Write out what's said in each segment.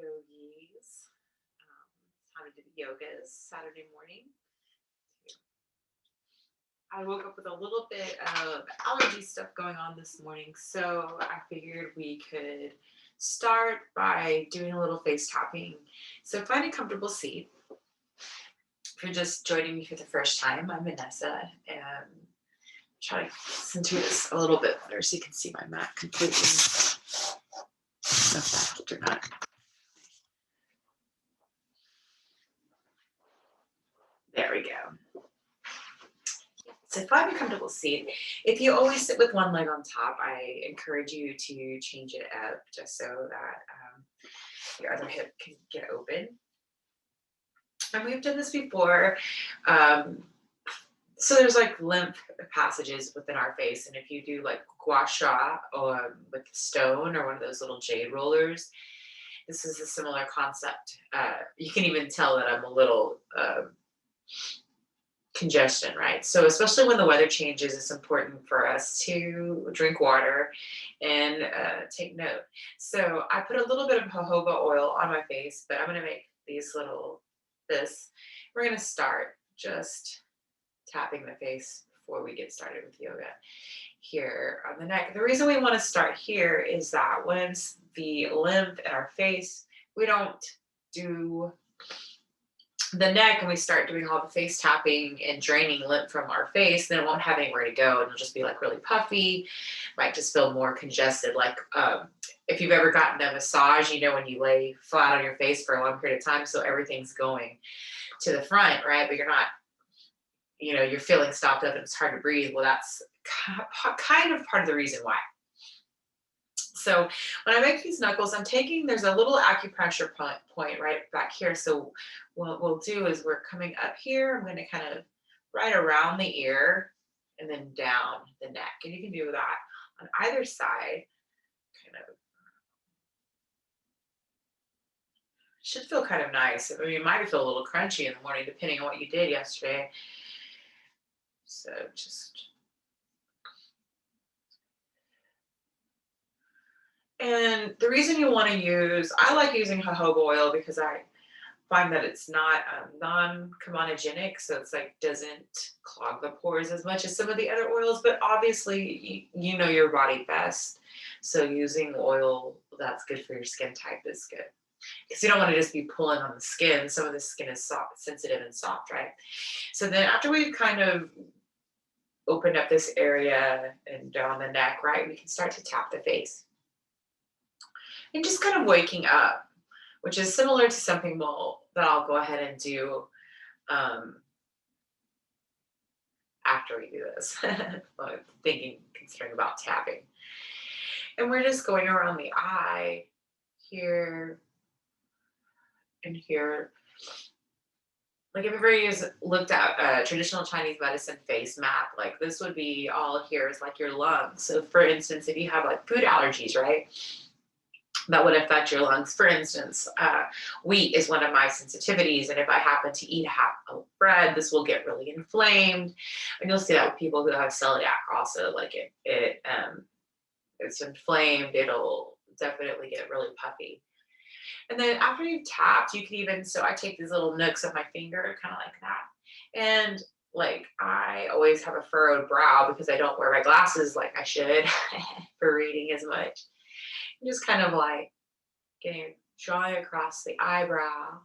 yogis. How to do the yogas Saturday morning. I woke up with a little bit of allergy stuff going on this morning, so I figured we could start by doing a little face tapping. So find a comfortable seat. If you're just joining me for the first time, I'm Vanessa, and try to listen to this a little bit better so you can see my mat completely. Or not. There we go. So find a comfortable seat. If you always sit with one leg on top, I encourage you to change it up just so that your other hip can get open. And we've done this before. So there's like lymph passages within our face. And if you do like gua sha with stone or one of those little jade rollers, this is a similar concept. You can even tell that I'm a little congestion, right? So especially when the weather changes, it's important for us to drink water and take note. So I put a little bit of jojoba oil on my face, but I'm going to make this. We're going to start just tapping the face before we get started with yoga here on the neck. The reason we want to start here is that once the lymph in our face, we don't do the neck and we start doing all the face tapping and draining lymph from our face, then it won't have anywhere to go. It'll just be like really puffy, might just feel more congested. Like if you've ever gotten a massage, you know, when you lay flat on your face for a long period of time, so everything's going to the front, right? But you're not, you know, you're feeling stopped up and it's hard to breathe. Well, that's kind of part of the reason why. So when I make these knuckles, there's a little acupressure point right back here. So what we'll do is we're coming up here. I'm going to kind of right around the ear and then down the neck. And you can do that on either side. Kind of should feel kind of nice. I mean, it might feel a little crunchy in the morning, depending on what you did yesterday. So just... And the reason you want to I like using jojoba oil because I find that it's not non-comedogenic, so it's like doesn't clog the pores as much as some of the other oils, but obviously you know your body best. So using oil that's good for your skin type is good. Because you don't want to just be pulling on the skin. Some of the skin is soft, sensitive and soft, right? So then after we've kind of opened up this area and down the neck, right, we can start to tap the face. And just kind of waking up, which is similar to something that I'll go ahead and do after we do this. Considering about tapping. And we're just going around the eye here and here. Like if everybody's looked at a traditional Chinese medicine face map, like this would be all here is like your lungs. So for instance, if you have like food allergies, right? That would affect your lungs. For instance, wheat is one of my sensitivities, and if I happen to eat half of bread, this will get really inflamed. And you'll see that with people who have celiac also, like it's inflamed, it'll definitely get really puffy. And then after you've tapped, you can even, so I take these little nooks of my finger, kind of like that. And like I always have a furrowed brow because I don't wear my glasses like I should for reading as much. Just kind of like drawing across the eyebrow.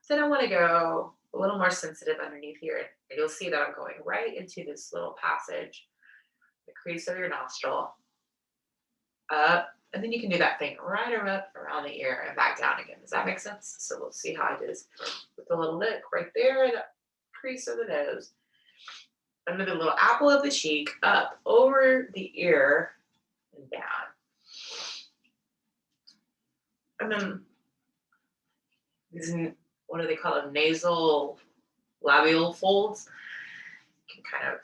Then I want to go a little more sensitive underneath here. And you'll see that I'm going right into this little passage, the crease of your nostril, up. And then you can do that thing right up around the ear and back down again. Does that make sense? So we'll see how it is with the little lick right there, the crease of the nose. Under the little apple of the cheek, up over the ear and down. And then these, what do they call them? Nasal labial folds. You can kind of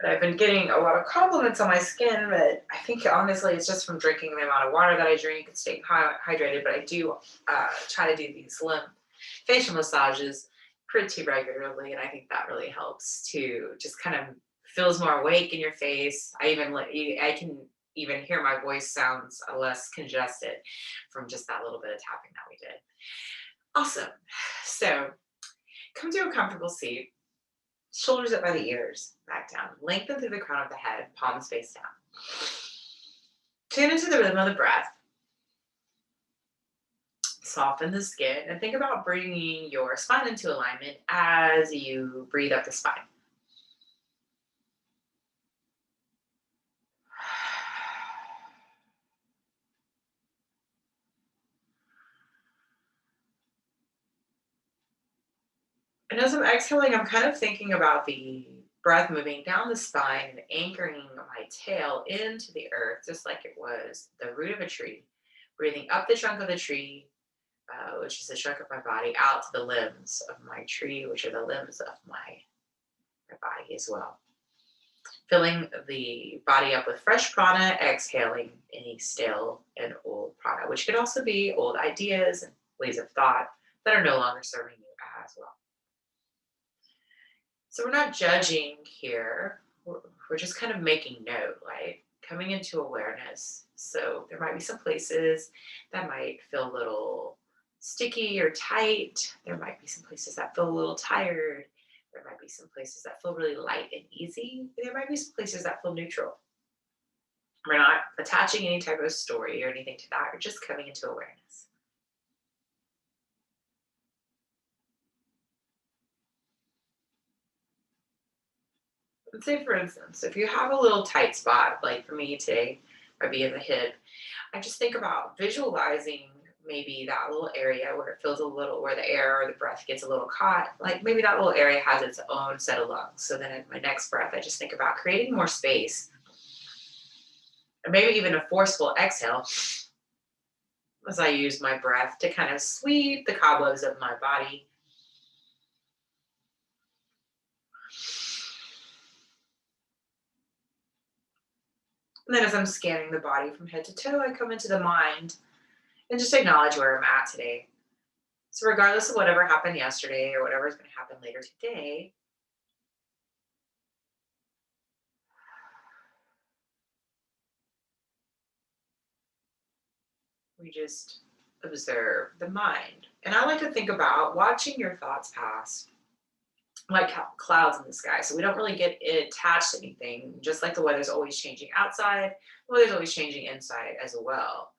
but I've been getting a lot of compliments on my skin, but I think honestly it's just from drinking the amount of water that I drink and staying hydrated. But I do try to do these facial massages pretty regularly, and I think that really helps to just kind of feels more awake in your face. I can even hear my voice sounds less congested from just that little bit of tapping that we did. Awesome. So come to a comfortable seat, shoulders up by the ears, back down. Lengthen through the crown of the head, palms face down. Tune into the rhythm of the breath. Soften the skin and think about bringing your spine into alignment as you breathe up the spine. And as I'm exhaling, I'm kind of thinking about the breath moving down the spine and anchoring my tail into the earth, just like it was the root of a tree. Breathing up the trunk of the tree, which is the trunk of my body, out to the limbs of my tree, which are the limbs of my body as well. Filling the body up with fresh prana, exhaling any stale and old prana, which could also be old ideas and ways of thought that are no longer serving you as well. So we're not judging here. We're just kind of making note, like coming into awareness. So there might be some places that might feel a little sticky or tight. There might be some places that feel a little tired. There might be some places that feel really light and easy. There might be some places that feel neutral. We're not attaching any type of story or anything to that. We're just coming into awareness. Let's say, for instance, if you have a little tight spot, like for me today, might be in the hip, I just think about visualizing maybe that little area where it feels a little, where the air or the breath gets a little caught. Like maybe that little area has its own set of lungs. So then in my next breath, I just think about creating more space, and maybe even a forceful exhale as I use my breath to kind of sweep the cobwebs of my body. And then as I'm scanning the body from head to toe, I come into the mind and just acknowledge where I'm at today. So regardless of whatever happened yesterday or whatever is going to happen later today, we just observe the mind. And I like to think about watching your thoughts pass like clouds in the sky. So we don't really get attached to anything, just like the weather's always changing outside, the weather's always changing inside as well.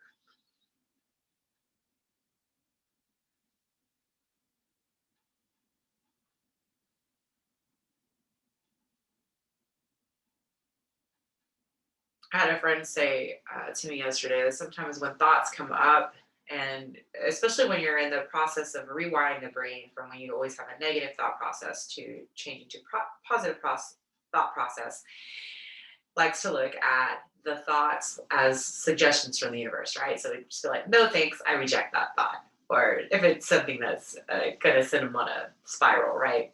I had a friend say to me yesterday that sometimes when thoughts come up, and especially when you're in the process of rewiring the brain from when you always have a negative thought process to changing to positive thought process, likes to look at the thoughts as suggestions from the universe, right? So they just feel like, no thanks, I reject that thought. Or if it's something that's going to send them on a spiral, right?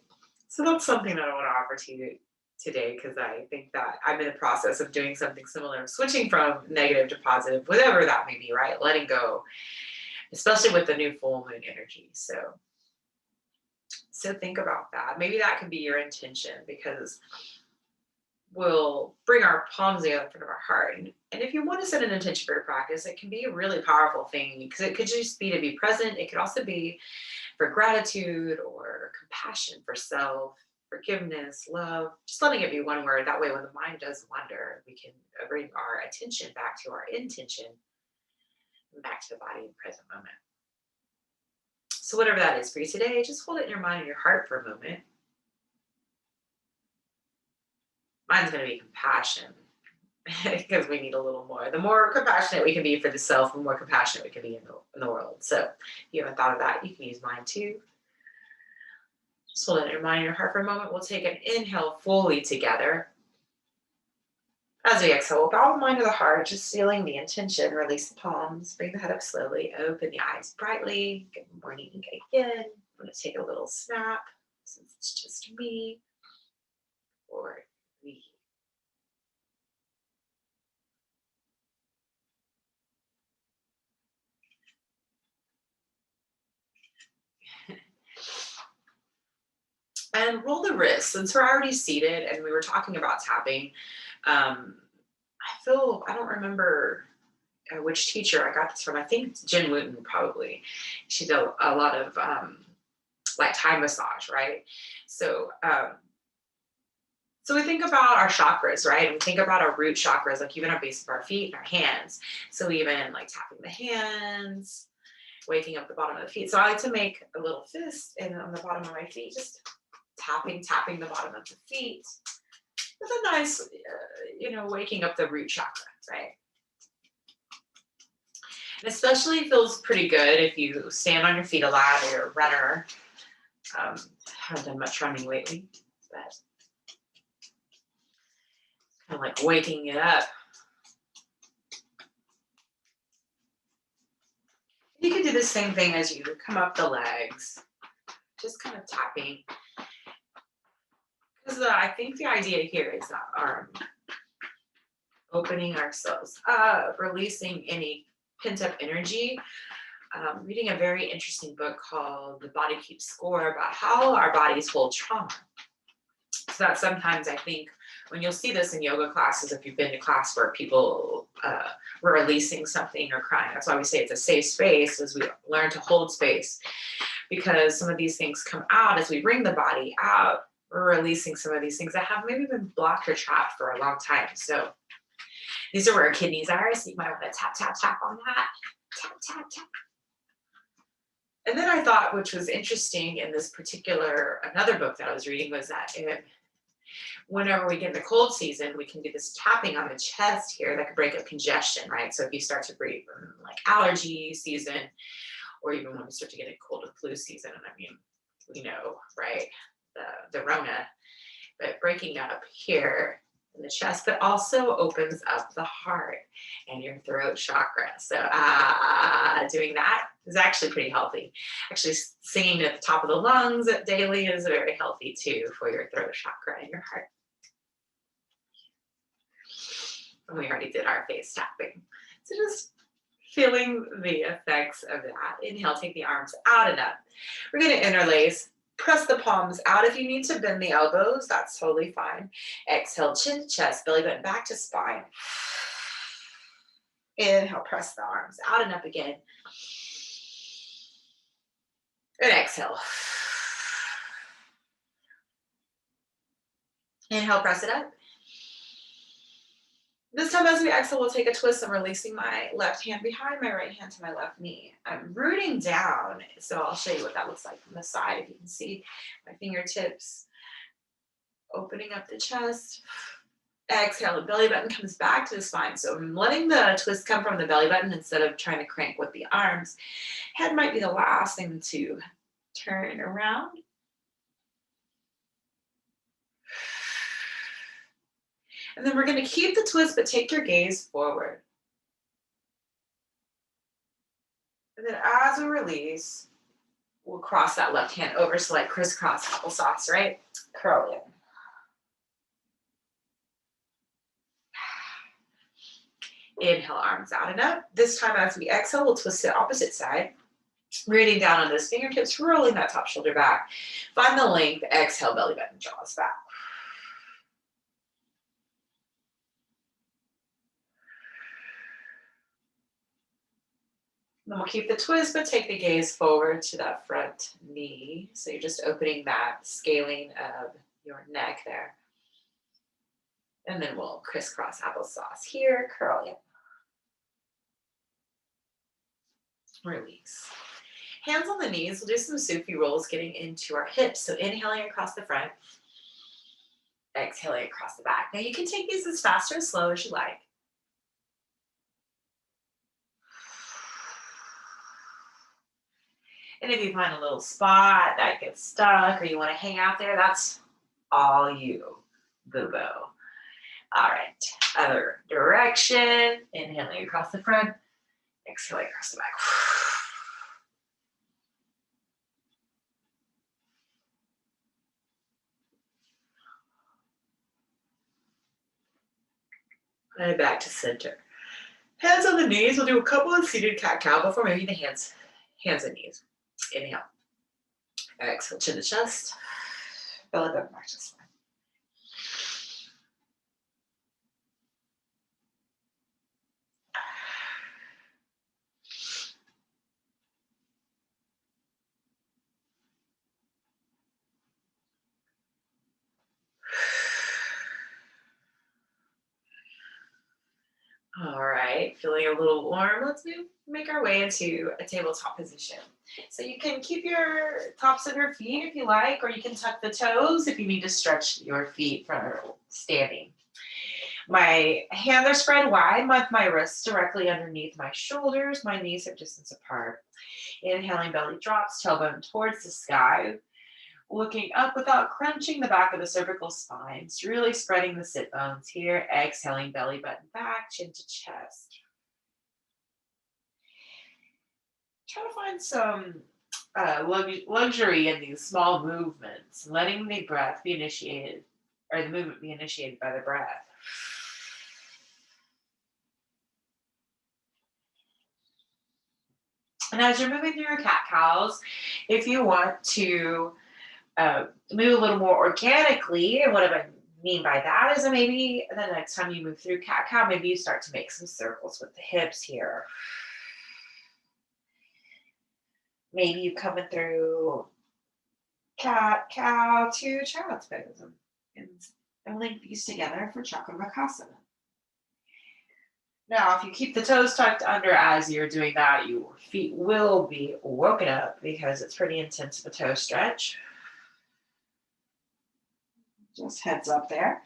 So that's something that I want to offer to you today, because I think that I'm in the process of doing something similar, switching from negative to positive, whatever that may be, right? Letting go, especially with the new full moon energy. So think about that. Maybe that could be your intention, because we'll bring our palms together in front of our heart. And if you want to set an intention for your practice, it can be a really powerful thing, because it could just be to be present. It could also be for gratitude or compassion for self, forgiveness, love, just letting it be one word. That way, when the mind does wander, we can bring our attention back to our intention and back to the body in the present moment. So, whatever that is for you today, just hold it in your mind and your heart for a moment. Mine's going to be compassion, because we need a little more. The more compassionate we can be for the self, the more compassionate we can be in the world. So, if you haven't thought of that, you can use mine too. Just hold it in your mind and your heart for a moment. We'll take an inhale fully together. As we exhale, bow the mind to the heart, just sealing the intention. Release the palms, bring the head up slowly, open the eyes brightly. Good morning again. I'm going to take a little snap, since it's just me or we. And roll the wrists. Since we're already seated and we were talking about tapping, I don't remember which teacher I got this from. I think it's Jen Wooten, probably. She did a lot of like Thai massage, right? So, so we think about our chakras, right? And we think about our root chakras, like even our base of our feet and our hands. So even like tapping the hands, waking up the bottom of the feet. So I like to make a little fist and on the bottom of my feet, just tapping the bottom of the feet with a nice, waking up the root chakra, right? And especially feels pretty good if you stand on your feet a lot or you're a runner. Haven't done much running lately, but kind of like waking it up. You can do the same thing as you come up the legs, just kind of tapping. Because I think the idea here is that arm, opening ourselves up, releasing any pent up energy. Reading a very interesting book called The Body Keeps Score about how our bodies hold trauma. So that sometimes I think when you'll see this in yoga classes, if you've been to class where people were releasing something or crying, that's why we say it's a safe space, as we learn to hold space, because some of these things come out as we bring the body out. We're releasing some of these things that have maybe been blocked or trapped for a long time. So these are where our kidneys are, so you might want to tap, tap, tap on that. Tap, tap, tap. And then I thought, which was interesting in this particular, another book that I was reading, was that whenever we get in the cold season, we can do this tapping on the chest here that could break up congestion, right? So if you start to breathe like allergy season, or even when we start to get a cold and flu season, and I mean, we know, right, the Rona, but breaking up here in the chest, but also opens up the heart and your throat chakra. So doing that is actually pretty healthy. Actually, singing at the top of the lungs daily is very healthy too for your throat chakra and your heart. And we already did our face tapping. So just feeling the effects of that. Inhale, take the arms out and up. We're going to interlace. Press the palms out. If you need to bend the elbows, that's totally fine. Exhale, chin to chest, belly button back to spine. Inhale, press the arms out and up again. And exhale. Inhale, press it up. This time as we exhale, we'll take a twist. I'm releasing my left hand behind my right hand to my left knee. I'm rooting down, so I'll show you what that looks like from the side. If you can see my fingertips opening up the chest. Exhale, the belly button comes back to the spine. So I'm letting the twist come from the belly button instead of trying to crank with the arms. Head might be the last thing to turn around. And then we're going to keep the twist, but take your gaze forward. And then as we release, we'll cross that left hand over, so like crisscross applesauce, right? Curl in. Inhale, arms out and up. This time as we exhale, we'll twist the opposite side. Rooting down on those fingertips, rolling that top shoulder back. Find the length. Exhale, belly button, jaws back. Then we'll keep the twist, but take the gaze forward to that front knee. So you're just opening that scaling of your neck there. And then we'll crisscross applesauce here, curl in. Release. Hands on the knees, we'll do some Sufi rolls getting into our hips. So inhaling across the front, exhaling across the back. Now you can take these as fast or as slow as you like. And if you find a little spot that gets stuck or you want to hang out there, that's all you, boo-boo. All right, other direction. Inhaling across the front, exhaling across the back. And back to center. Hands on the knees. We'll do a couple of seated cat-cow before maybe the hands and knees. Inhale. Exhale, chin to chest. Belly button back to the spine. All right, feeling a little warm. Let's make our way into a tabletop position. So you can keep your tops of your feet if you like, or you can tuck the toes if you need to stretch your feet for standing. My hands are spread wide with my wrists directly underneath my shoulders. My knees hip distance apart. Inhaling, belly drops, tailbone towards the sky. Looking up without crunching the back of the cervical spine. It's really spreading the sit bones here. Exhaling, belly button back, chin to chest. Try to find some luxury in these small movements, letting the breath be initiated, or the movement be initiated by the breath. And as you're moving through your cat-cows, if you want to move a little more organically, and what I mean by that is that maybe the next time you move through cat-cow, maybe you start to make some circles with the hips here. Maybe you coming through cat-cow to child's pose and link these together for Chakramakasana. Now, if you keep the toes tucked under as you're doing that, your feet will be woken up because it's pretty intense of a toe stretch. Just heads up there.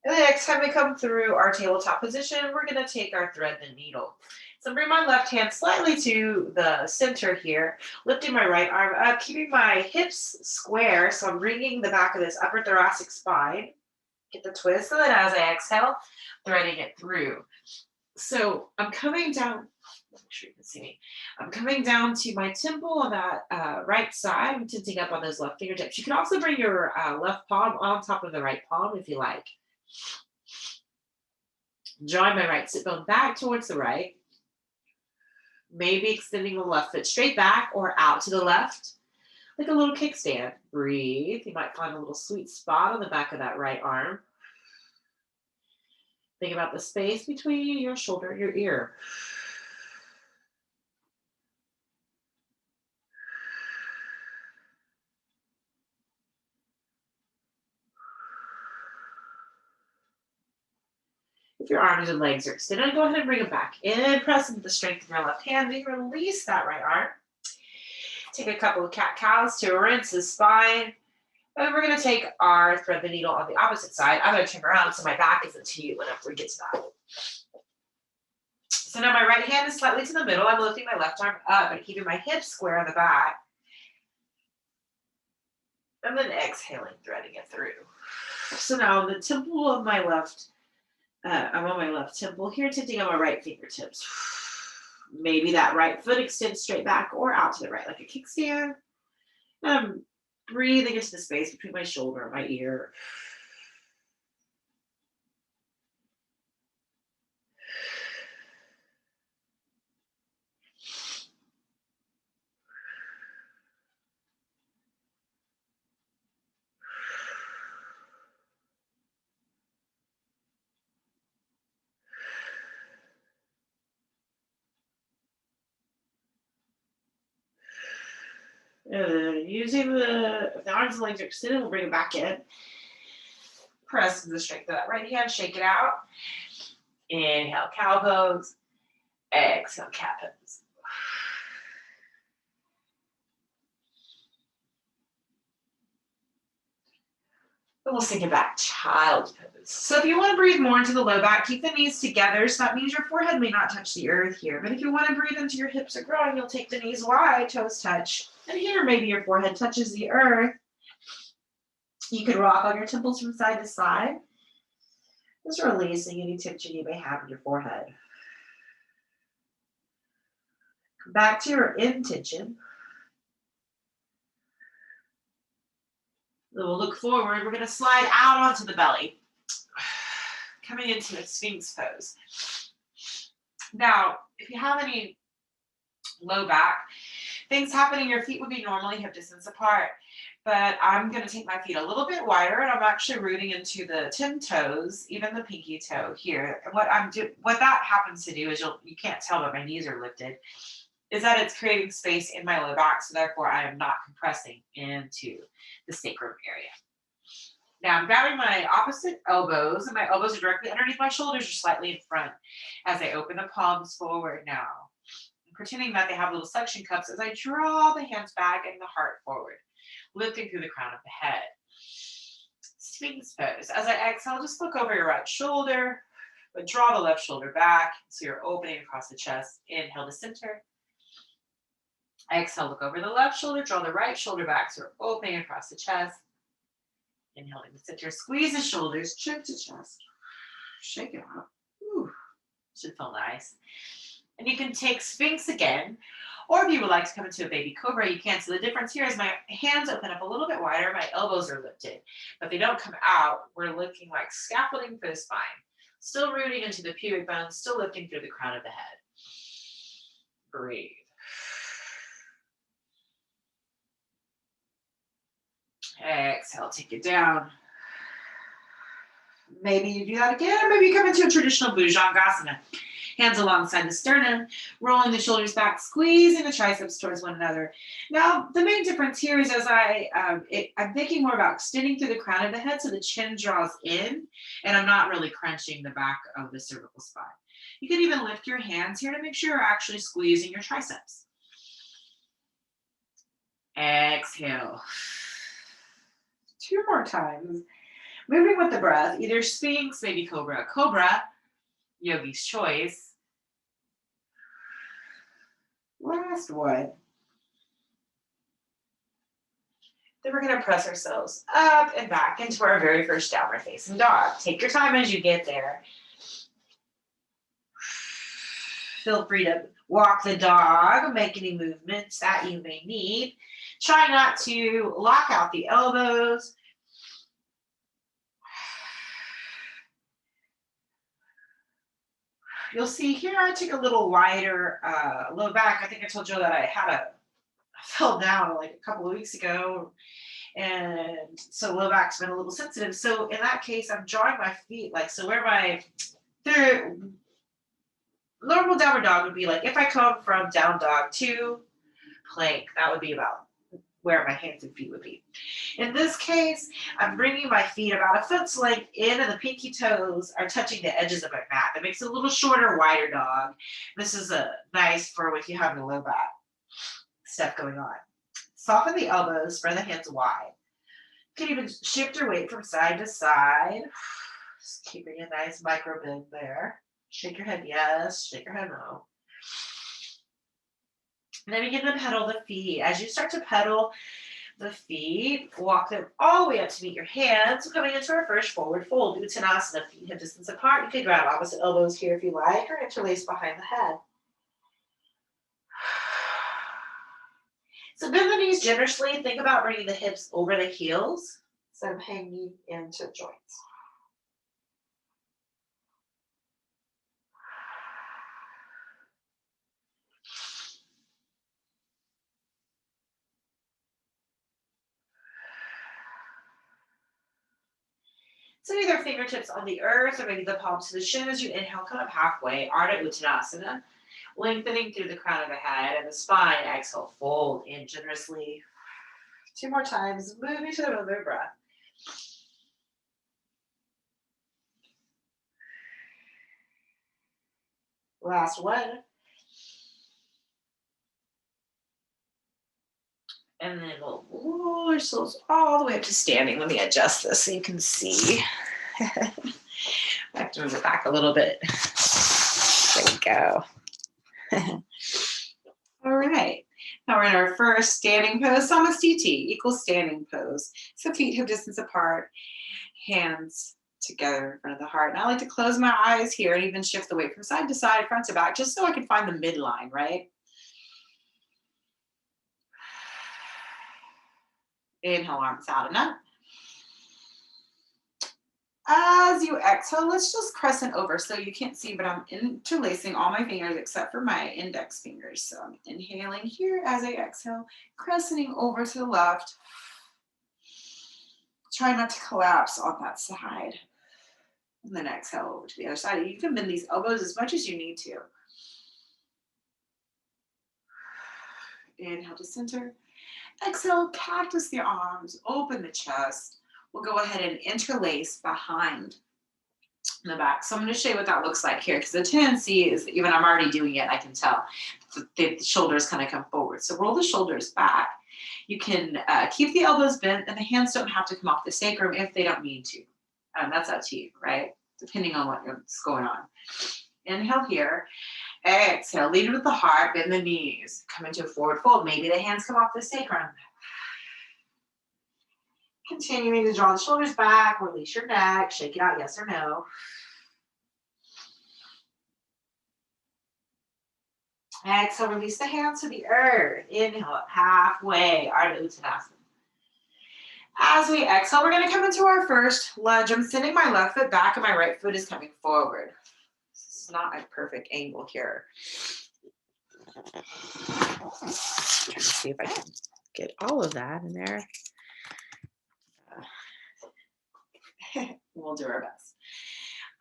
And the next time we come through our tabletop position, we're going to take our thread the needle. So bring my left hand slightly to the center here, lifting my right arm up, keeping my hips square. So I'm bringing the back of this upper thoracic spine. Get the twist, and then as I exhale, threading it through. So I'm coming down, make sure you can see me. I'm coming down to my temple on that right side. I'm tilting up on those left fingertips. You can also bring your left palm on top of the right palm if you like. Drawing my right sit bone back towards the right. Maybe extending the left foot straight back or out to the left, like a little kickstand. Breathe. You might find a little sweet spot on the back of that right arm. Think about the space between your shoulder and your ear. If your arms and legs are extended, go ahead and bring them back in. Press into the strength of your left hand and release that right arm. Take a couple of cat-cows to rinse the spine. And we're going to take our thread the needle on the opposite side. I'm going to turn around so my back isn't to you whenever we get to that. So now my right hand is slightly to the middle. I'm lifting my left arm up and keeping my hips square on the back. And then exhaling, threading it through. So now the temple of my left, I'm on my left temple here, tilting on my right fingertips. Maybe that right foot extends straight back or out to the right like a kickstand. And I'm breathing into the space between my shoulder and my ear. Using the arms and legs are extended, we'll bring it back in. Press the strength of that right hand, shake it out. Inhale, cow pose. Exhale, cat pose. And we'll sink it back, child's pose. So if you want to breathe more into the low back, keep the knees together. So that means your forehead may not touch the earth here. But if you want to breathe into your hips are growing, you'll take the knees wide, toes touch. And here, maybe your forehead touches the earth. You can rock on your temples from side to side. Just releasing any tension you may have in your forehead. Come back to your intention. Then we'll look forward. We're going to slide out onto the belly, coming into a Sphinx pose. Now, if you have any low back, things happening, your feet would be normally hip distance apart, but I'm going to take my feet a little bit wider, and I'm actually rooting into the 10 toes, even the pinky toe here. And what that happens to do is you can't tell, but my knees are lifted, is that it's creating space in my low back, so therefore I am not compressing into the sacrum area. Now I'm grabbing my opposite elbows, and my elbows are directly underneath my shoulders or slightly in front as I open the palms forward now. I'm pretending that they have little suction cups as I draw the hands back and the heart forward, lifting through the crown of the head. Sphinx pose. As I exhale, just look over your right shoulder, but draw the left shoulder back so you're opening across the chest. Inhale to center. Exhale, look over the left shoulder, draw the right shoulder back so you're opening across the chest. Inhaling to center, squeeze the shoulders, chin to chest. Shake it out. Ooh, should feel nice. And you can take Sphinx again, or if you would like to come into a baby Cobra, you can. So the difference here is my hands open up a little bit wider, my elbows are lifted, but they don't come out. We're looking like scaffolding for the spine. Still rooting into the pubic bone, still lifting through the crown of the head. Breathe. Exhale, take it down. Maybe you do that again, or maybe you come into a traditional Bhujangasana. Hands alongside the sternum, rolling the shoulders back, squeezing the triceps towards one another. Now, the main difference here is as I'm thinking more about extending through the crown of the head so the chin draws in, and I'm not really crunching the back of the cervical spine. You can even lift your hands here to make sure you're actually squeezing your triceps. Exhale. 2 more times. Moving with the breath, either Sphinx, maybe Cobra. Cobra, Yogi's choice. Last one. Then we're going to press ourselves up and back into our very first downward facing dog. Take your time as you get there. Feel free to walk the dog, make any movements that you may need. Try not to lock out the elbows. You'll see here I took a little wider low back. I think I told you that I fell down like a couple of weeks ago, and so low back's been a little sensitive. So in that case, I'm drawing my feet like so where my normal downward dog would be like if I come from down dog to plank, that would be about where my hands and feet would be. In this case, I'm bringing my feet about a foot's length in, and the pinky toes are touching the edges of my mat. That makes it a little shorter, wider dog. This is nice for if you have a low back stuff going on. Soften the elbows, spread the hands wide. You can even shift your weight from side to side. Just keeping a nice micro bend there. Shake your head yes, shake your head no. And then begin to pedal the feet. As you start to pedal the feet, walk them all the way up to meet your hands. So coming into our first forward fold, Uttanasana, feet hip distance apart. You can grab opposite elbows here if you like, or interlace behind the head. So bend the knees generously. Think about bringing the hips over the heels instead of hanging into joints. So either fingertips on the earth or maybe the palms to the shin as you inhale, come up halfway, Ardha Uttanasana, lengthening through the crown of the head and the spine. Exhale, fold in generously. 2 more times, moving to the other breath. Last one. And then we'll lower ourselves all the way up to standing. Let me adjust this so you can see. I have to move it back a little bit. There we go. All right. Now we're in our first standing pose, Samastiti, equal standing pose. So feet hip distance apart, hands together in front of the heart. And I like to close my eyes here and even shift the weight from side to side, front to back, just so I can find the midline, right? Inhale, arms out and up. As you exhale, let's just crescent over. So you can't see, but I'm interlacing all my fingers except for my index fingers. So I'm inhaling here as I exhale, crescenting over to the left. Try not to collapse on that side. And then exhale over to the other side. You can bend these elbows as much as you need to. Inhale to center. Exhale, cactus the arms, open the chest. We'll go ahead and interlace behind the back. So I'm going to show you what that looks like here, because the tendency is, even I'm already doing it, I can tell the shoulders kind of come forward. So roll the shoulders back. You can keep the elbows bent, and the hands don't have to come off the sacrum if they don't need to. That's up to you, right? Depending on what's going on. Inhale here. Exhale, lead with the heart, bend the knees, come into a forward fold. Maybe the hands come off the sacrum. Continuing to draw the shoulders back, release your neck, shake it out, yes or no. Exhale, release the hands to the earth. Inhale up halfway, Ardha Uttanasana. As we exhale, we're going to come into our first lunge. I'm sending my left foot back and my right foot is coming forward. This is not a perfect angle here. Trying to see if I can get all of that in there. We'll do our best.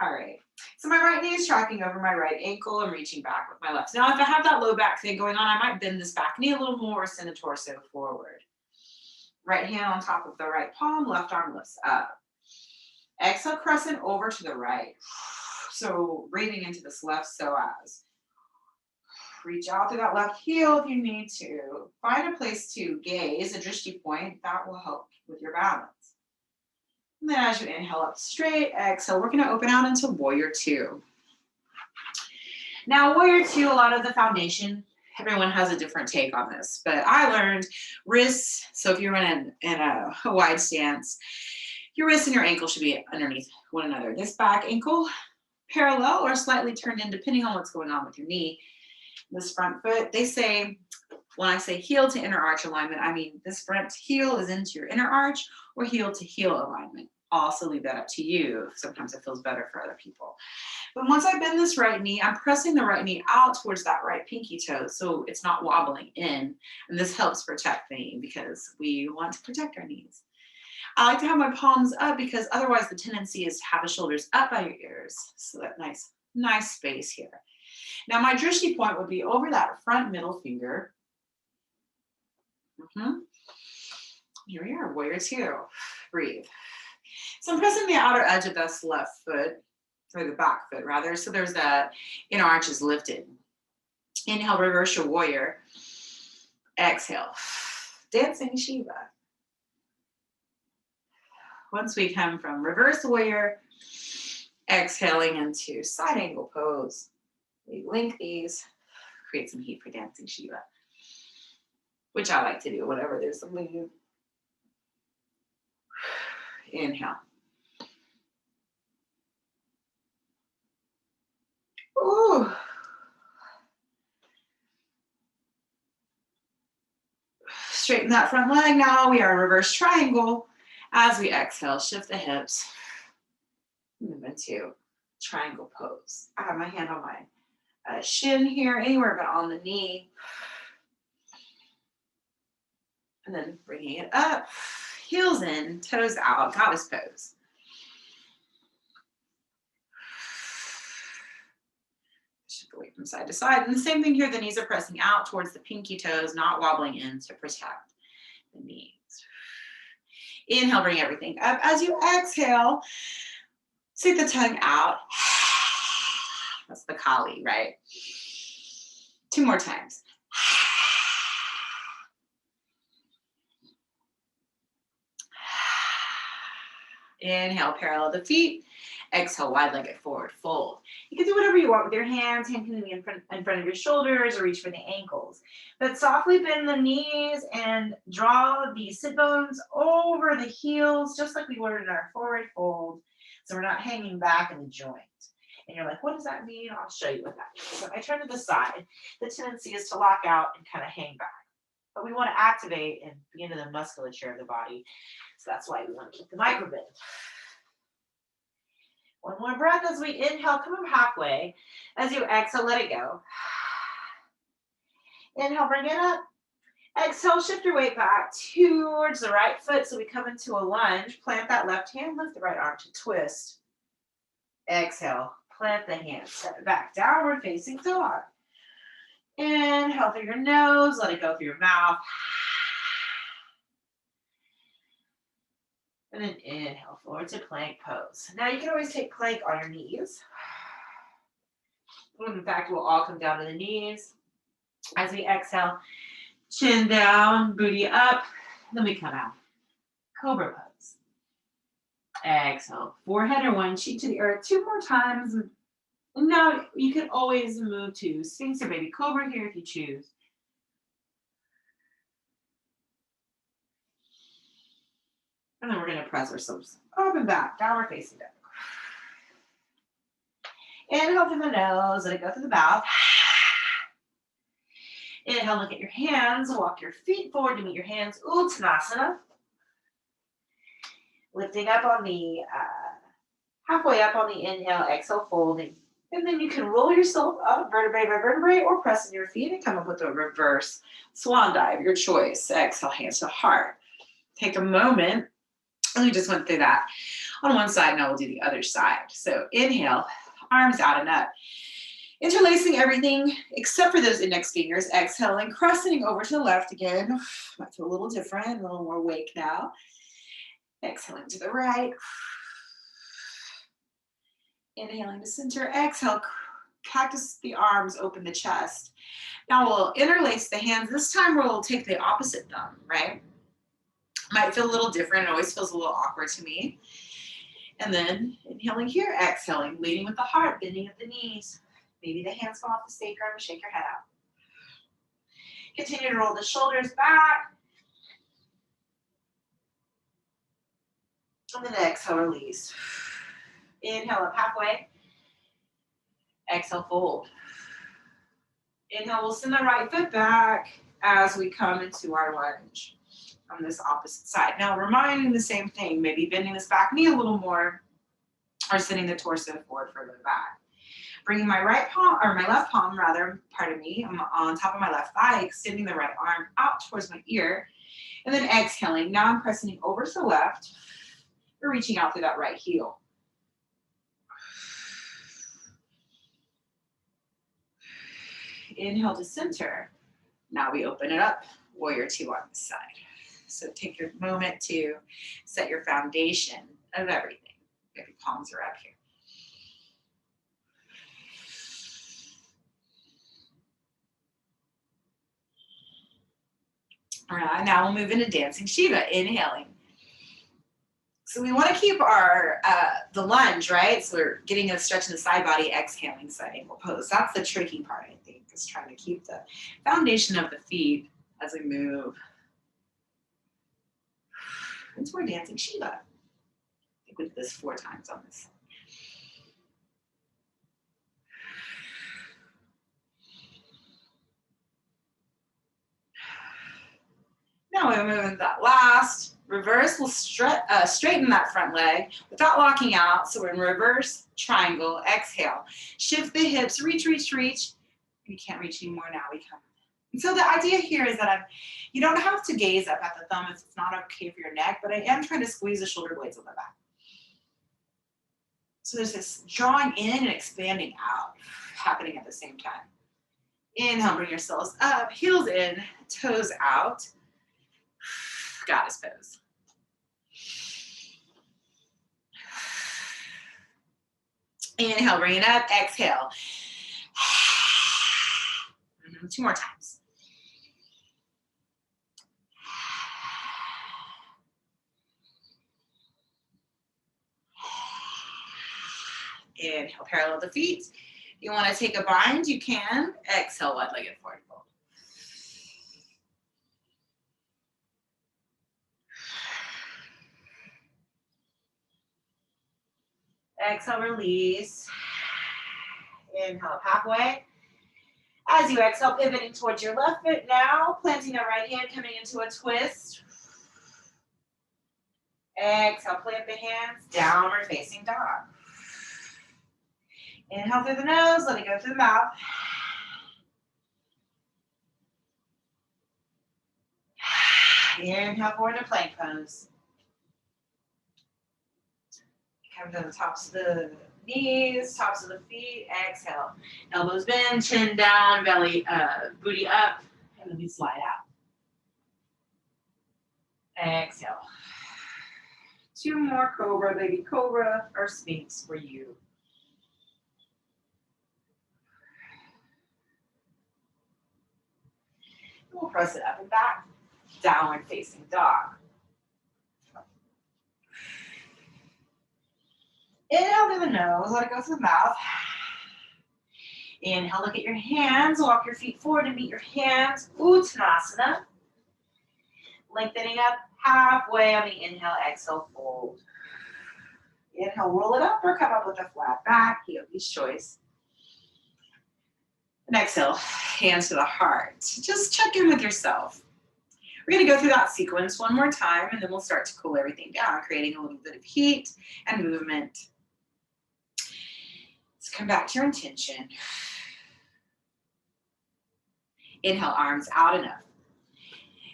All right. So my right knee is tracking over my right ankle. I'm reaching back with my left. Now, if I have that low back thing going on, I might bend this back knee a little more, send the torso forward. Right hand on top of the right palm, left arm lifts up. Exhale, crescent over to the right. So breathing into this left psoas. Reach out through that left heel if you need to. Find a place to gaze, a drishti point. That will help with your balance. And then as you inhale up straight, exhale, we're going to open out into Warrior Two. Now, Warrior Two, a lot of the foundation, everyone has a different take on this, but I learned wrists. So if you're in a wide stance, your wrists and your ankle should be underneath one another. This back ankle parallel or slightly turned in, depending on what's going on with your knee. This front foot, they say, when I say heel to inner arch alignment, I mean this front heel is into your inner arch or heel to heel alignment. I'll also leave that up to you. Sometimes it feels better for other people. But once I bend this right knee, I'm pressing the right knee out towards that right pinky toe so it's not wobbling in. And this helps protect the knee because we want to protect our knees. I like to have my palms up because otherwise the tendency is to have the shoulders up by your ears. So that nice space here. Now my drishti point would be over that front middle finger. Here we are, Warrior Two. Breathe. So I'm pressing the outer edge of this left foot, or the back foot rather, so there's that inner arch is lifted. Inhale, reverse your warrior. Exhale, dancing Shiva. Once we come from reverse warrior, exhaling into side angle pose, we link these, create some heat for dancing Shiva, which I like to do whenever there's something new. Inhale. Ooh. Straighten that front leg now. We are in reverse triangle. As we exhale, shift the hips. Move into triangle pose. I have my hand on my shin here, anywhere but on the knee. And then bringing it up, heels in, toes out, goddess pose. Shift the weight from side to side. And the same thing here, the knees are pressing out towards the pinky toes, not wobbling in to protect the knees. Inhale, bring everything up. As you exhale, stick the tongue out. That's the Kali, right? 2 more times. Inhale, parallel the feet. Exhale, wide-legged forward fold. You can do whatever you want with your hands. Hand can be in front of your shoulders or reach for the ankles. But softly bend the knees and draw the sit bones over the heels, just like we were in our forward fold. So we're not hanging back in the joint. And you're like, what does that mean? I'll show you what that means. So I turn to the side. The tendency is to lock out and kind of hang back. But we want to activate and begin to the musculature of the body. So that's why we want to keep the micro bend. One more breath as we inhale, come up halfway. As you exhale, let it go. Inhale, bring it up. Exhale, shift your weight back towards the right foot. So we come into a lunge. Plant that left hand, lift the right arm to twist. Exhale, plant the hand, step it back, downward facing dog. Inhale through your nose, let it go through your mouth. And then inhale forward to plank pose. Now you can always take plank on your knees. In fact, we'll all come down to the knees. As we exhale, chin down, booty up, then we come out. Cobra pose. Exhale, forehead or one cheek to the earth 2 more times. Now you can always move to Sphinx or baby cobra here if you choose. And then we're going to press ourselves up and back, downward facing dog. Inhale through the nose, let it go through the mouth. Inhale, look at your hands, walk your feet forward to meet your hands, Uttanasana. Lifting up on the, halfway up on the inhale, exhale, folding. And then you can roll yourself up vertebrae by vertebrae or press in your feet and come up with a reverse swan dive, your choice. Exhale, hands to heart. Take a moment. And we just went through that on one side. Now we'll do the other side. So inhale, arms out and up. Interlacing everything except for those index fingers. Exhaling, crescenting over to the left again. Might feel a little different, a little more awake now. Exhaling to the right. Inhaling to center. Exhale, cactus the arms, open the chest. Now we'll interlace the hands. This time we'll take the opposite thumb, right? Might feel a little different. It always feels a little awkward to me. And then inhaling here, exhaling, leading with the heart, bending at the knees. Maybe the hands fall off the sacrum, shake your head out. Continue to roll the shoulders back. And then exhale, release. Inhale up halfway. Exhale, fold. Inhale, we'll send the right foot back as we come into our lunge on this opposite side. Now, reminding the same thing, maybe bending this back knee a little more or sending the torso forward further back. Bringing my right palm, or my left palm rather, pardon me, I'm on top of my left thigh, extending the right arm out towards my ear, and then exhaling. Now I'm pressing over to the left. We're reaching out through that right heel. Inhale to center. Now we open it up, warrior 2 on this side. So take your moment to set your foundation of everything. Maybe palms are up here. All right, now we'll move into dancing Shiva, inhaling. So we want to keep our, the lunge, right? So we're getting a stretch in the side body, exhaling, side angle pose. That's the tricky part, I think, is trying to keep the foundation of the feet as we move into our dancing Shiva. I think we did this 4 times on this. Now we're moving that last reverse. We'll straighten that front leg without locking out. So we're in reverse triangle. Exhale. Shift the hips. Reach, reach, reach. You can't reach anymore now. We come. And so the idea here is that you don't have to gaze up at the thumb if it's not okay for your neck, but I am trying to squeeze the shoulder blades on the back. So there's this drawing in and expanding out happening at the same time. Inhale, bring yourselves up, heels in, toes out. Goddess pose. Inhale, bring it up, exhale. 2 more times. Inhale, parallel the feet. If you want to take a bind, you can. Exhale, wide-legged forward fold. Exhale, release. Inhale, halfway. As you exhale, pivoting towards your left foot now, planting the right hand, coming into a twist. Exhale, plant the hands, downward facing dog. Inhale through the nose, let it go through the mouth. Inhale forward to plank pose. Come to the tops of the knees, tops of the feet. Exhale. Elbows bend, chin down, belly, booty up, and then we slide out. Exhale. 2 more Cobra, baby Cobra, or Sphinx for you. We'll press it up and back. Downward facing dog. Inhale through the nose, let it go through the mouth. Inhale, look at your hands, walk your feet forward and meet your hands. Uttanasana. Lengthening up halfway on the inhale, exhale, fold. Inhale, roll it up or come up with a flat back, yogi's choice. And exhale, hands to the heart. Just check in with yourself. We're going to go through that sequence one more time, and then we'll start to cool everything down, creating a little bit of heat and movement. Let's come back to your intention. Inhale, arms out and up.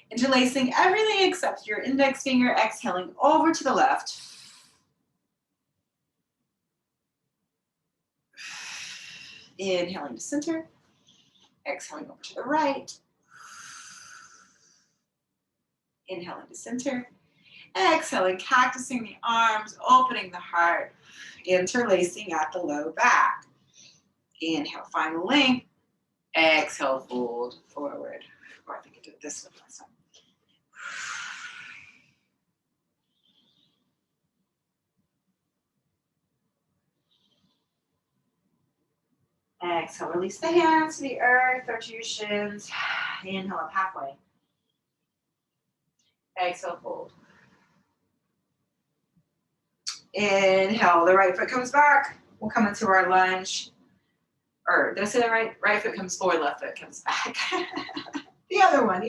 Interlacing everything except your index finger, exhaling over to the left. Inhaling to center. Exhaling over to the right. Inhaling to center. Exhaling, cactusing the arms, opening the heart, interlacing at the low back. Inhale, find length. Exhale, fold forward. Or I think I did this one last time. Exhale, release the hands to the earth or to your shins. Inhale up halfway. Exhale, fold. Inhale, the right foot comes back. We'll come into our lunge. Or did I say that right? Right foot comes forward, left foot comes back. The other one.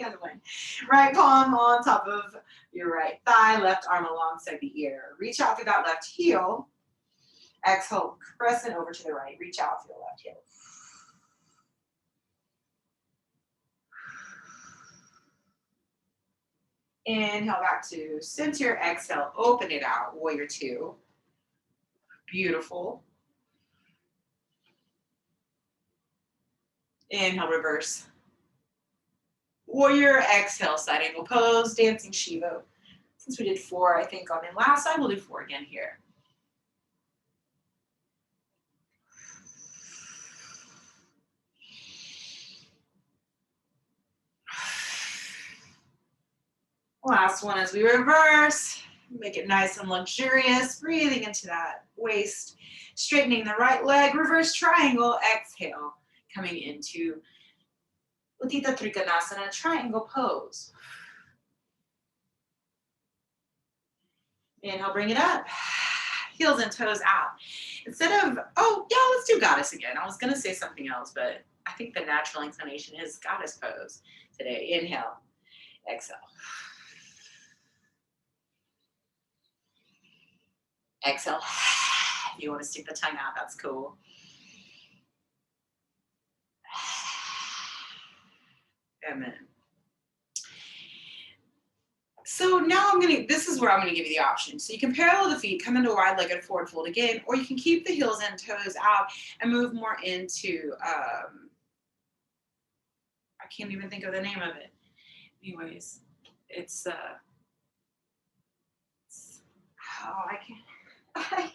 Right palm on top of your right thigh, left arm alongside the ear. Reach out through that left heel. Exhale, crescent over to the right. Reach out through the left heel. Inhale back to center. Exhale, open it out. Warrior 2. Beautiful. Inhale, reverse. Warrior, exhale, side angle pose, dancing Shiva. Since we did 4, I think, on the last side, we'll do 4 again here. Last one as we reverse. Make it nice and luxurious. Breathing into that waist. Straightening the right leg. Reverse triangle. Exhale. Coming into Uttita Trikonasana, triangle pose. Inhale, bring it up. Heels and toes out. Instead of, oh, yeah, let's do goddess again. I was going to say something else, but I think the natural inclination is goddess pose today. Inhale, exhale. Exhale. If you want to stick the tongue out, that's cool. Amen. So now this is where I'm going to give you the option. So you can parallel the feet, come into a wide-legged forward fold again, or you can keep the heels and toes out and move more into, I can't even think of the name of it. Anyways, I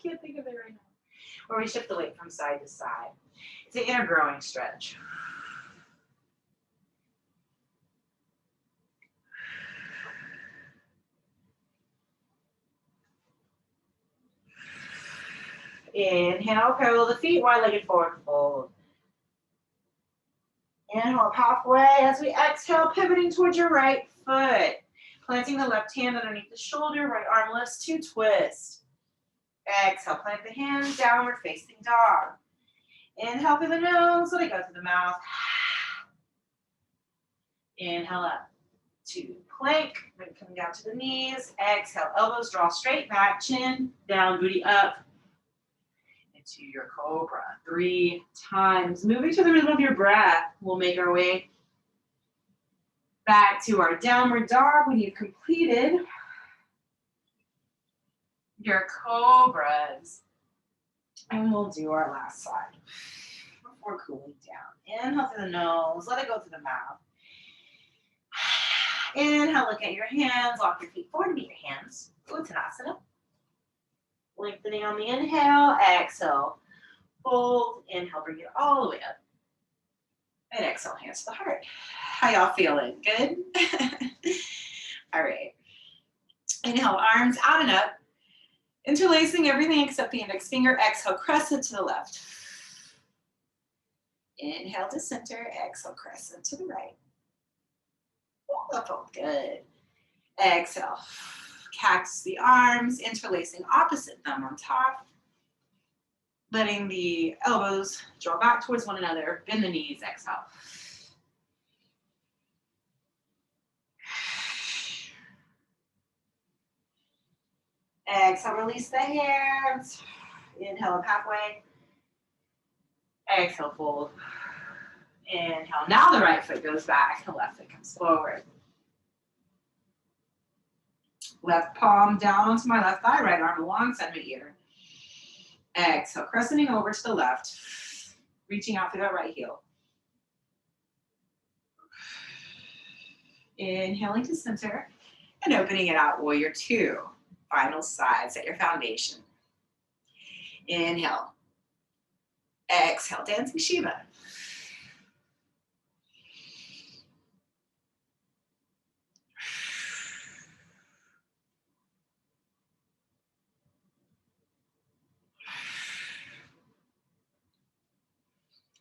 can't think of it right now. Where we shift the weight from side to side. It's an inner growing stretch. Inhale, parallel the feet, wide-legged forward fold. Inhale up halfway as we exhale, pivoting towards your right foot. Planting the left hand underneath the shoulder, right arm lifts to twist. Exhale, plant the hands, downward facing dog. Inhale through the nose, let it go through the mouth. Inhale up to plank, then coming down to the knees. Exhale, elbows draw straight back, chin down, booty up. into your Cobra 3 times. Moving to the rhythm of your breath, we'll make our way back to our downward dog when you've completed your Cobras. And we'll do our last side before cooling down. Inhale through the nose, let it go through the mouth. Inhale, look at your hands, walk your feet forward, meet your hands. Uttanasana. Lengthening on the inhale, exhale, fold, inhale, bring it all the way up. And exhale, hands to the heart. How y'all feeling? Good? All right. Inhale, arms out and up. Interlacing everything except the index finger. Exhale, crescent to the left. Inhale to center. Exhale, crescent to the right. Oh, good. Exhale. Cactus the arms, interlacing opposite thumb on top. Letting the elbows draw back towards one another. Bend the knees. Exhale. Exhale, release the hands. Inhale up halfway. Exhale, fold. Inhale. Now the right foot goes back. The left foot comes forward. Left palm down onto my left thigh, right arm alongside my ear. Exhale, crescenting over to the left. Reaching out through that right heel. Inhaling to center and opening it out, warrior 2. Final side, set your foundation. Inhale. Exhale, dancing Shiva.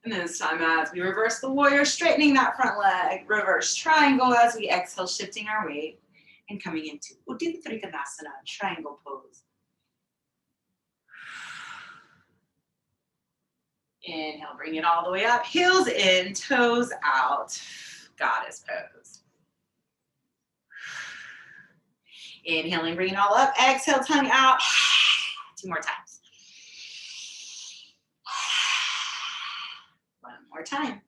And then this time as we reverse the warrior, straightening that front leg, reverse triangle as we exhale, shifting our weight and coming into Uddiyana Trikonasana, triangle pose. Inhale, bring it all the way up, heels in, toes out, goddess pose. Inhaling, bring it all up, exhale, tongue out, 2 more times. One more time.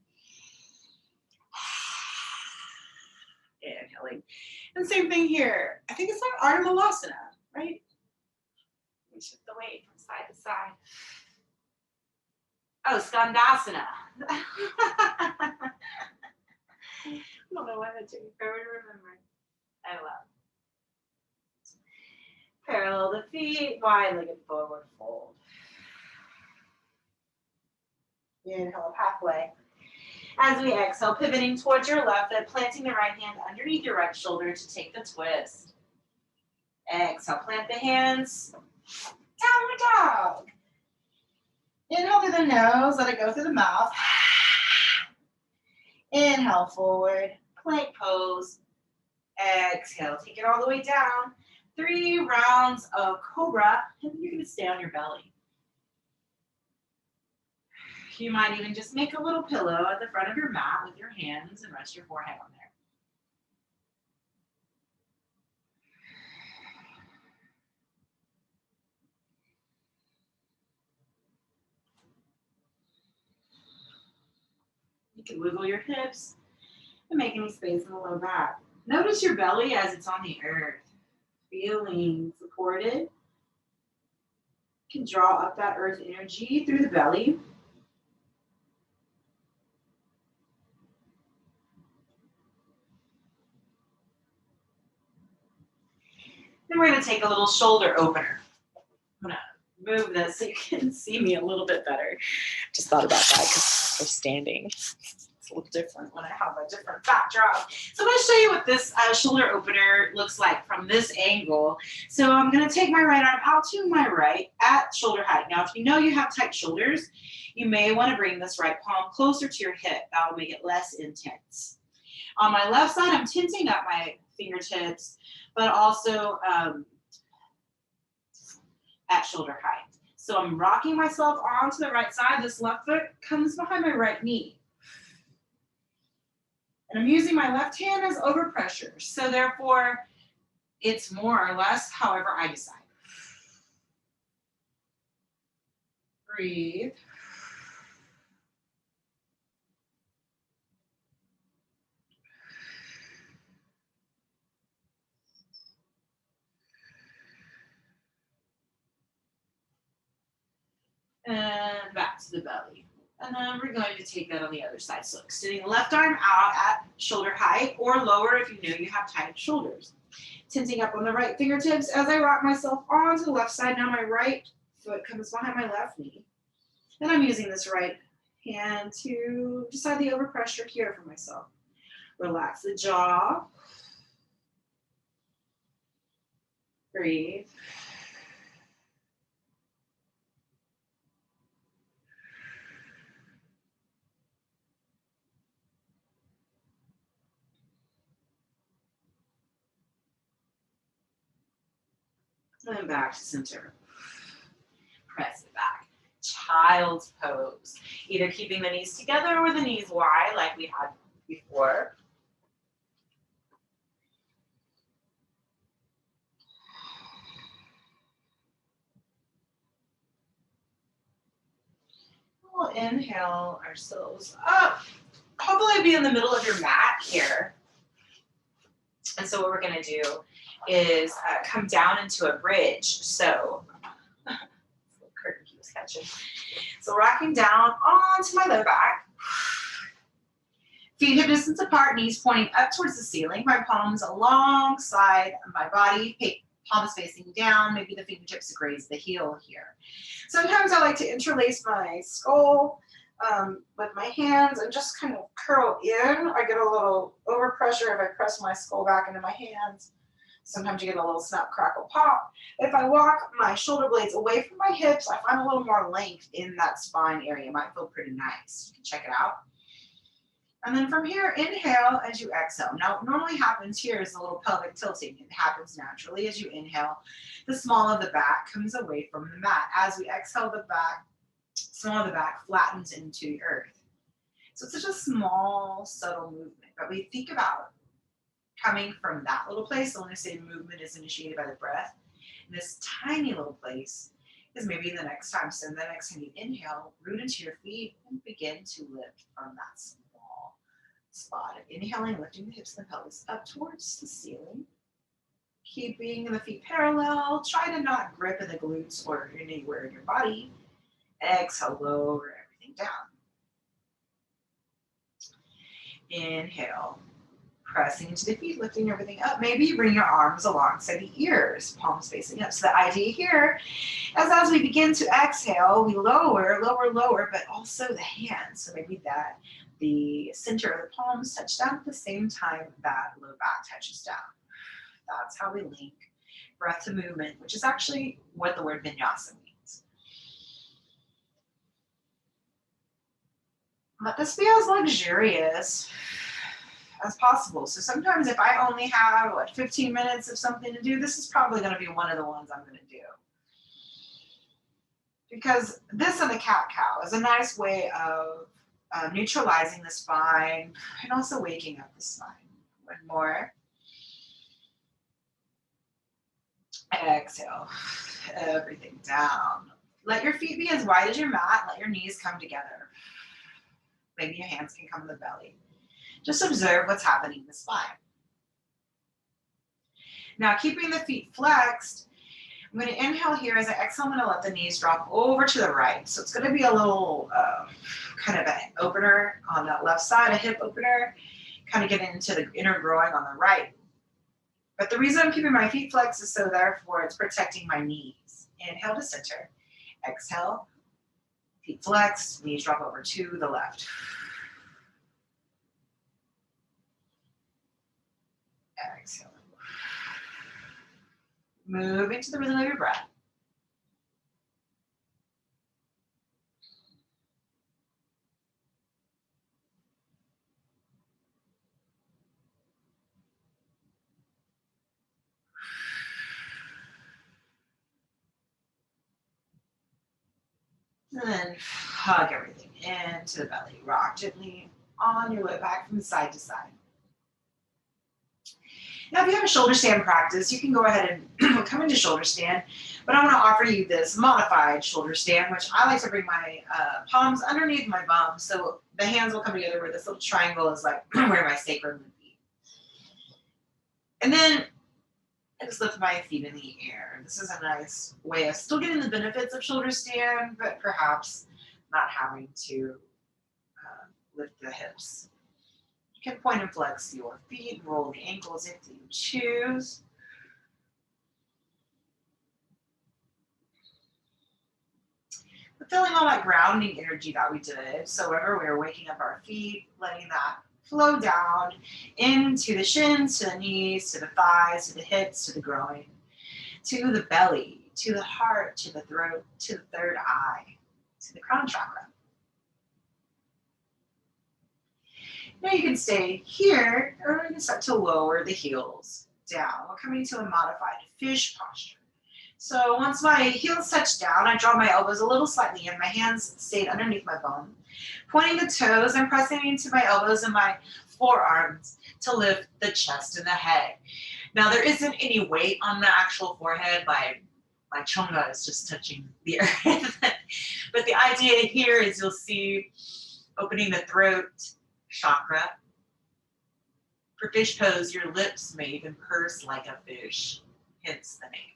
Inhaling. And same thing here. I think it's like Ardha Malasana, right? We shift the weight from side to side. Oh, Skandasana. I don't know why that took me forever to remember. I love. Parallel the feet, wide-legged forward fold. Inhale up halfway. As we exhale, pivoting towards your left foot, planting the right hand underneath your right shoulder to take the twist. Exhale, plant the hands. Downward dog. Inhale through the nose, let it go through the mouth. Inhale forward, plank pose. Exhale, take it all the way down. 3 rounds of Cobra, and you're gonna stay on your belly. You might even just make a little pillow at the front of your mat with your hands and rest your forehead on there. You can wiggle your hips and make any space in the low back. Notice your belly as it's on the earth, feeling supported. You can draw up that earth energy through the belly. Then we're going to take a little shoulder opener. I'm going to move this so you can see me a little bit better. Just thought about that because we're standing. It's a little different when I have a different backdrop. So I'm going to show you what this shoulder opener looks like from this angle. So I'm going to take my right arm out to my right at shoulder height. Now, if you know you have tight shoulders, you may want to bring this right palm closer to your hip. That will make it less intense. On my left side, I'm tensing up my fingertips, but also at shoulder height. So I'm rocking myself onto the right side. This left foot comes behind my right knee. And I'm using my left hand as overpressure. So therefore, it's more or less however I decide. Breathe. And back to the belly. And then we're going to take that on the other side. So extending the left arm out at shoulder height or lower if you know you have tight shoulders. Tensing up on the right fingertips as I rock myself onto the left side. Now my right foot comes behind my left knee. And I'm using this right hand to decide the overpressure here for myself. Relax the jaw. Breathe. And back to center. Press it back. Child's pose. Either keeping the knees together or the knees wide like we had before. We'll inhale ourselves up. Hopefully be in the middle of your mat here. And so what we're going to do is come down into a bridge. So, curtain keeps catching. So rocking down onto my low back. Feet hip distance apart, knees pointing up towards the ceiling. My palms alongside my body, palms facing down. Maybe the fingertips graze the heel here. Sometimes I like to interlace my skull with my hands and just kind of curl in. I get a little overpressure if I press my skull back into my hands. Sometimes you get a little snap, crackle, pop. If I walk my shoulder blades away from my hips, I find a little more length in that spine area. It might feel pretty nice. You can check it out. And then from here, inhale as you exhale. Now, what normally happens here is a little pelvic tilting. It happens naturally as you inhale. The small of the back comes away from the mat. As we exhale, the back, small of the back flattens into the earth. So it's such a small, subtle movement. But we think about coming from that little place. So when I say movement is initiated by the breath, this tiny little place is maybe the next time. So the next time you inhale, root into your feet and begin to lift from that small spot. Inhaling, lifting the hips and the pelvis up towards the ceiling. Keeping the feet parallel. Try to not grip in the glutes or anywhere in your body. Exhale, lower everything down. Inhale. Pressing into the feet, lifting everything up. Maybe you bring your arms alongside the ears, palms facing up. So the idea here is as we begin to exhale, we lower, but also the hands. So maybe that the center of the palms touch down at the same time that low back touches down. That's how we link breath to movement, which is actually what the word vinyasa means. Let this be as luxurious as possible. So sometimes if I only have 15 minutes of something to do, this is probably going to be one of the ones I'm going to do. Because this and the cat-cow is a nice way of neutralizing the spine and also waking up the spine. One more. Exhale, everything down. Let your feet be as wide as your mat. Let your knees come together. Maybe your hands can come to the belly. Just observe what's happening in the spine. Now, keeping the feet flexed, I'm going to inhale here. As I exhale, I'm going to let the knees drop over to the right. So it's going to be a little kind of an opener on that left side, a hip opener, kind of get into the inner groin on the right. But the reason I'm keeping my feet flexed is so therefore it's protecting my knees. Inhale to center. Exhale, feet flexed, knees drop over to the left. Exhale. Move into the rhythm of your breath. And then hug everything into the belly. Rock gently on your way back from side to side. Now, if you have a shoulder stand practice, you can go ahead and come into shoulder stand, but I want to offer you this modified shoulder stand, which I like to bring my palms underneath my bum so the hands will come together where this little triangle is like where my sacrum would be. And then I just lift my feet in the air. This is a nice way of still getting the benefits of shoulder stand, but perhaps not having to lift the hips. You can point and flex your feet, roll the ankles if you choose. But feeling all that grounding energy that we did, so whenever we were waking up our feet, letting that flow down into the shins, to the knees, to the thighs, to the hips, to the groin, to the belly, to the heart, to the throat, to the third eye, to the crown chakra. Now you can stay here, or you can start to lower the heels down. We're coming to a modified fish posture. So once my heels touch down, I draw my elbows a little slightly in. My hands stayed underneath my bum. Pointing the toes, I'm pressing into my elbows and my forearms to lift the chest and the head. Now there isn't any weight on the actual forehead. My chonga is just touching the earth. But the idea here is you'll see opening the throat chakra. For fish pose, your lips may even purse like a fish, hence the name.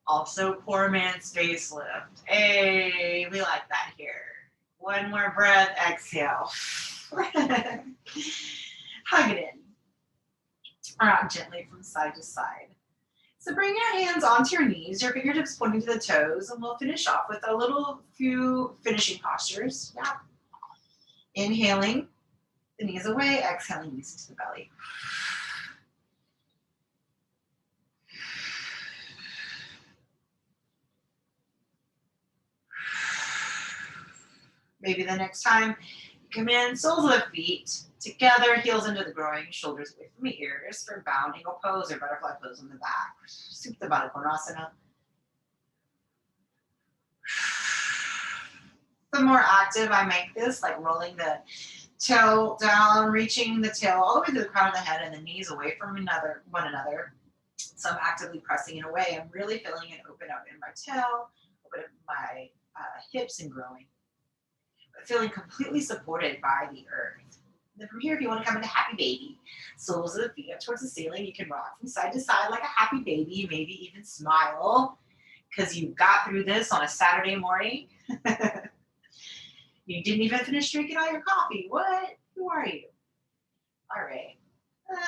Also, poor man's facelift. Hey, we like that here. One more breath, exhale. Hug it in. Rock gently from side to side. So bring your hands onto your knees, your fingertips pointing to the toes, and we'll finish off with a few finishing postures. Yeah. Inhaling, the knees away, exhaling, knees into the belly. Maybe the next time you come in, soles of the feet together, heels into the groin, shoulders away from the ears for bound eagle pose or butterfly pose on the back. Supta Baddha Konasana. The more active I make this, like rolling the tail down, reaching the tail all the way to the crown of the head and the knees away from one another. So I'm actively pressing it away. I'm really feeling it open up in my tail, open up my hips and groin. But feeling completely supported by the earth. And then from here, if you want to come into happy baby, soles of the feet up towards the ceiling, you can rock from side to side like a happy baby, maybe even smile because you got through this on a Saturday morning. You didn't even finish drinking all your coffee. What? Who are you? All right.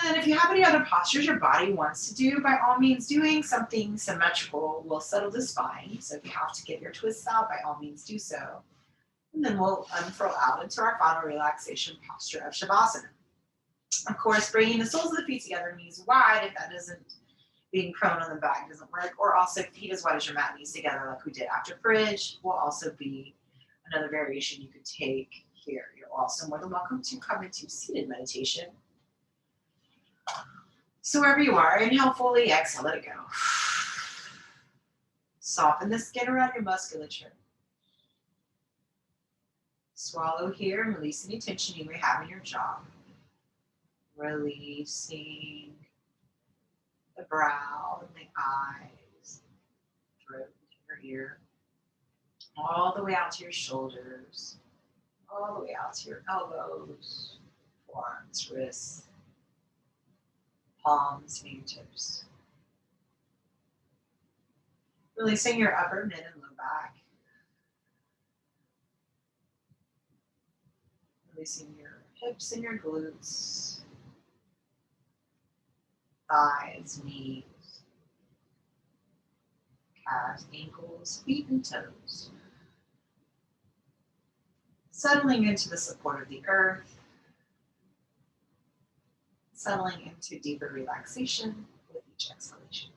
And if you have any other postures your body wants to do, by all means, doing something symmetrical will settle the spine. So if you have to get your twists out, by all means, do so. And then we'll unfurl out into our final relaxation posture of Shavasana. Of course, bringing the soles of the feet together, knees wide, if that isn't being prone on the back doesn't work, or also feet as wide as your mat, knees together like we did after bridge, will also be another variation you could take here. You're also more than welcome to come into seated meditation. So wherever you are, inhale fully, exhale, let it go. Soften the skin around your musculature. Swallow here and release any tension you may have in your jaw. Releasing the brow and the eyes, throat, your ear, all the way out to your shoulders, all the way out to your elbows, forearms, wrists, palms, fingertips. Releasing your upper, mid, and low back. Releasing your hips and your glutes, thighs, knees, calves, ankles, feet, and toes. Settling into the support of the earth, settling into deeper relaxation with each exhalation.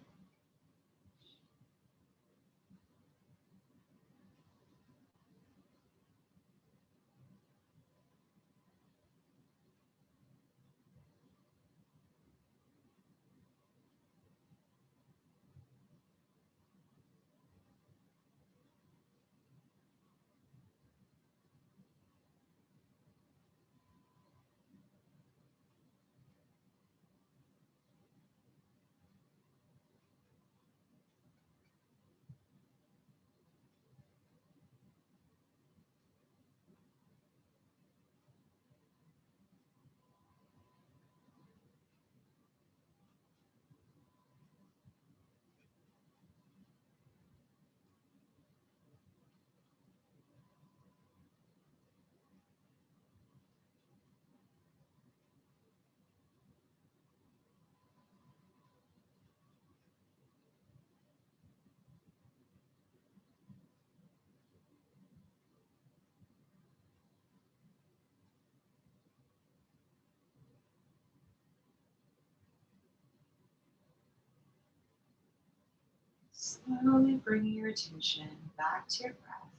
Slowly bringing your attention back to your breath,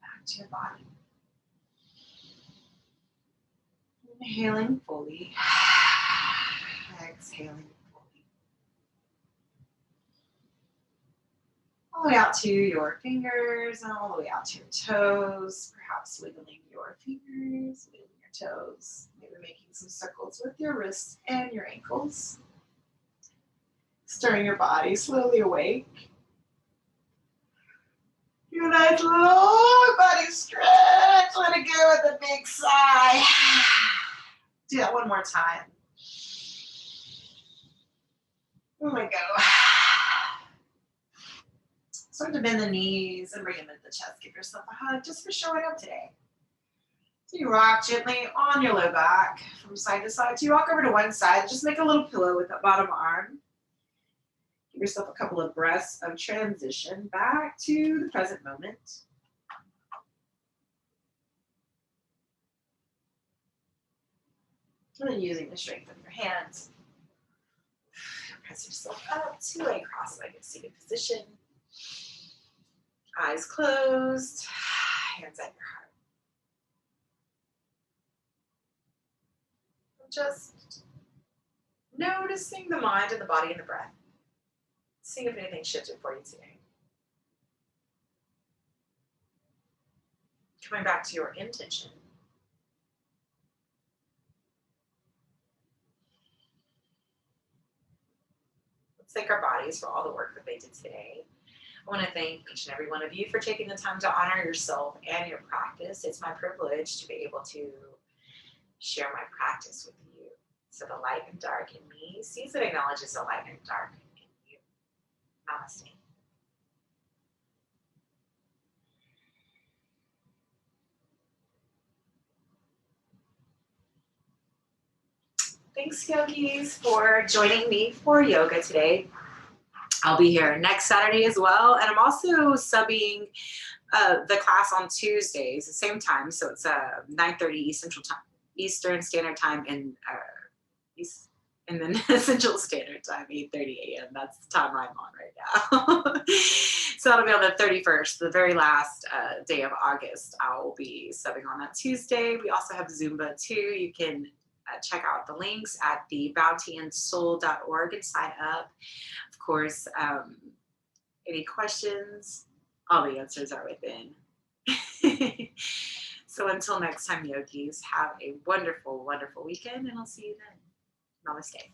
back to your body. Inhaling fully, exhaling fully. All the way out to your fingers and all the way out to your toes, perhaps wiggling your fingers, wiggling your toes, maybe making some circles with your wrists and your ankles. Stirring your body slowly awake. Do a nice long body stretch. Let it go with a big sigh. Do that one more time. Oh my go. Start to bend the knees and bring them into the chest. Give yourself a hug just for showing up today. So you rock gently on your low back from side to side. So you rock over to one side. Just make a little pillow with that bottom arm. Give yourself a couple of breaths of transition back to the present moment. And then using the strength of your hands, press yourself up to a cross-legged seated position. Eyes closed, hands at your heart. Just noticing the mind and the body and the breath. Seeing if anything shifted for you today. Coming back to your intention. Let's thank our bodies for all the work that they did today. I want to thank each and every one of you for taking the time to honor yourself and your practice. It's my privilege to be able to share my practice with you. So the light and dark in me sees and acknowledges the light and dark in you. Namaste. Thanks, yogis, for joining me for yoga today. I'll be here next Saturday as well. And I'm also subbing the class on Tuesdays, the same time. So it's 9:30 Eastern Standard Time and then Central Standard Time, 8:30 a.m. That's the time I'm on right now. So that'll be on the 31st, the very last day of August. I'll be subbing on that Tuesday. We also have Zumba too. You can check out the links at the bountyandsoul.org and sign up. Of course, any questions, all the answers are within. So until next time, yogis, have a wonderful, wonderful weekend, and I'll see you then. Namaste.